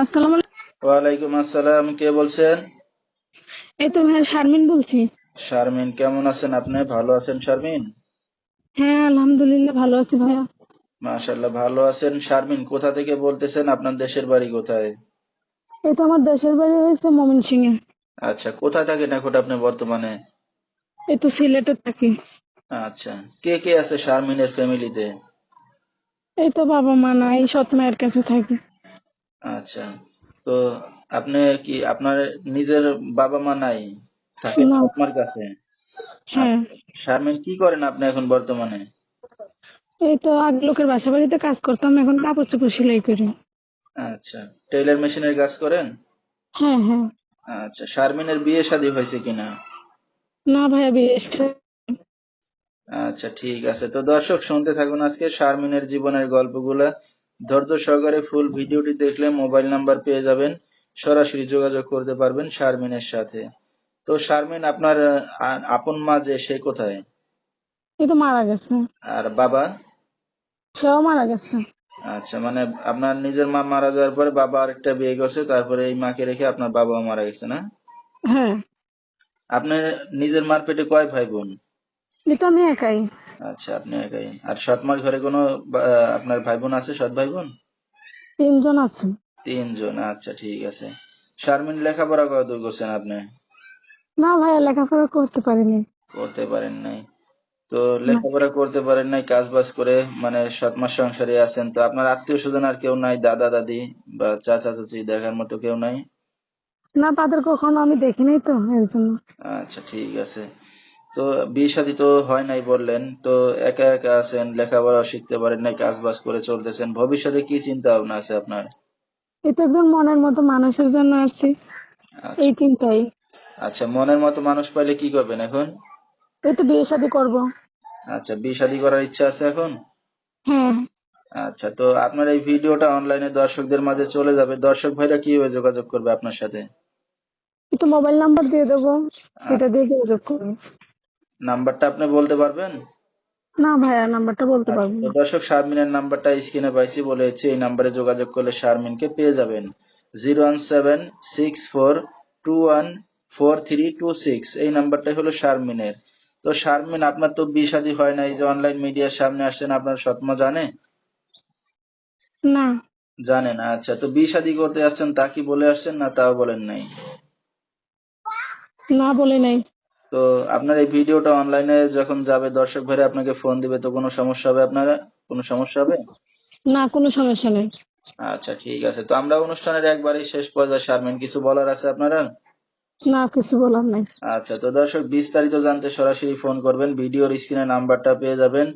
আসসালামু আলাইকুম। ওয়ালাইকুম আসসালাম। কে বলছেন? এই তো ভাইয়া শারমিন বলছি। শারমিন, কেমন আছেন আপনি? ভালো আছেন শারমিন? হ্যাঁ, আলহামদুলিল্লাহ ভালো আছি ভাইয়া। মাশাআল্লাহ, ভালো আছেন। শারমিন, কোথা থেকে বলতেছেন? আপনার দেশের বাড়ি কোথায়? এই তো আমার দেশের বাড়ি হয়েছে ময়মনসিংহে। আচ্ছা, কোথায় থাকেন এখন আপনি বর্তমানে? এই তো সিলেটে থাকি। আচ্ছা, কে কে আছে শারমিনের ফ্যামিলিতে? এই তো বাবা মা নাই, সৎ মায়ের কাছে থাকি। আচ্ছা, তো আপনি কি আপনার নিজের বাবা মা নাই, থাকেন না। আপনার কাছে? হ্যাঁ। আচ্ছা, শারমিন কি করেন আপনি এখন বর্তমানে? এই তো আগে লোকের বাসা বাড়িতে কাজ করতাম, এখন কাপড় চোপড় সেলাই করি। আচ্ছা, টেইলার মেশিনের কাজ করেন? হ্যাঁ হ্যাঁ। আচ্ছা, শারমিনের বিয়ে শাদী হয়েছে কিনা? না ভাইয়া, বেশ। আচ্ছা, ঠিক আছে। তো দর্শক, শুনতে থাকুন আজকে শারমিনের জীবনের গল্পগুলা। ধৈর্য সহকারে ফুল ভিডিওটি দেখলে মোবাইল নাম্বার পেয়ে যাবেন, সরাসরি যোগাযোগ করতে পারবেন শারমিনের সাথে। তো শারমিন, আপনার আপন মা যে, সে কোথায়? এই তো মারা গেছে। আর বাবা? সেও মারা গেছে। আচ্ছা, মানে আপনার নিজের মা মারা যাওয়ার পরে বাবা আরেকটা বিয়ে করছে, তারপরে এই মাকে রেখে আপনার বাবা মারা গেছে, না? হ্যাঁ। আপনার নিজের মার পেটে কয় ভাই বোন? এই তো আমি একাই। আচ্ছা, আপনি একাই। আর সৎ মার ঘরে কোনো আপনার ভাই বোন আছে, সৎ ভাই বোন? 3 জন আছে। তিনজন, আচ্ছা ঠিক আছে। শারমিন, লেখাপড়া কতদূর করছেন আপনি? না ভাইয়া, লেখাপড়া করতে পারিনি। করতে পারেন নাই? তো না। লেখাপড়া করতে পারেন নাই, কাজ বাজ করে মানে সৎমার সংসারে আছেন, তো আপনার আত্মীয় স্বজন আর কেউ নাই? দাদা দাদি বা চাচা চাচি দেখার মতো কেউ নাই? না, তাদের কখনো আমি দেখিনি তো, এর জন্য। আচ্ছা, ঠিক আছে। তো বিয়ে শাদী তো হয় নাই বললেন, তো একা একা আছেন, লেখাপড়া শিখতে পারেন নাই, কাজ বাজ করে চলতেছেন, ভবিষ্যতে কি চিন্তা ভাবনা আছে আপনার? এই তো একজন মনের মতো মানুষের জন্য আসছি, আচ্ছা। এই চিন্তাই। আচ্ছা, মনের মতো মানুষ পাইলে কি করবেন এখন? এই তো বিয়ে শাদী করবো। আচ্ছা, বিয়ে শাদী করার ইচ্ছা আছে এখন? হ্যাঁ। আচ্ছা, তো আপনার এই ভিডিওটা অনলাইনে দর্শকদের মাঝে চলে যাবে, দর্শক ভাইরা কিভাবে যোগাযোগ করবে আপনার সাথে? এই তো মোবাইল নাম্বার দিয়ে দেবো, আর সেটা দিয়ে যোগাযোগ করবো। নাম্বারটা আপনি বলতে পারবেন? না ভাইয়া, নাম্বারটা বলতে আচ্ছা, পারবো তো না। দর্শক, শারমিনের নাম্বারটা স্ক্রিনে পাইছি বলেছি, এই নাম্বারে যোগাযোগ করলে শারমিনকে পেয়ে যাবেন। 01764214326, এই নাম্বারটাই হলো শারমিনের। তো শারমিন, আপনার তো বিয়ে শাদী হয় না, এই যে অনলাইন মিডিয়ার সামনে আসছেন, আপনার সৎমা জানে? না। জানে না? আচ্ছা, তো বিয়ে শাদী করতে আসছেন তা কি বলে আসছেন, না তাও বলেন নাই? না, বলে নাই। তো আপনার এই ভিডিওটা অনলাইনে যখন যাবে, দর্শক ভাইরা আপনাকে ফোন দিবে, তো কোনো সমস্যা হবে আপনারা? কোনো সমস্যা হবে? না, কোনো সমস্যা নেই। আচ্ছা, ঠিক আছে। তো আমরা অনুষ্ঠানের একবারেই শেষ পর্যায়ে, শারমিন, কিছু বলার আছে আপনারা? না, কিছু বলার নাই। আচ্ছা, তো দর্শক, বিস্তারিত জানতে সরাসরি ফোন করবেন, ভিডিওর স্ক্রিনে নাম্বারটা পেয়ে যাবেন।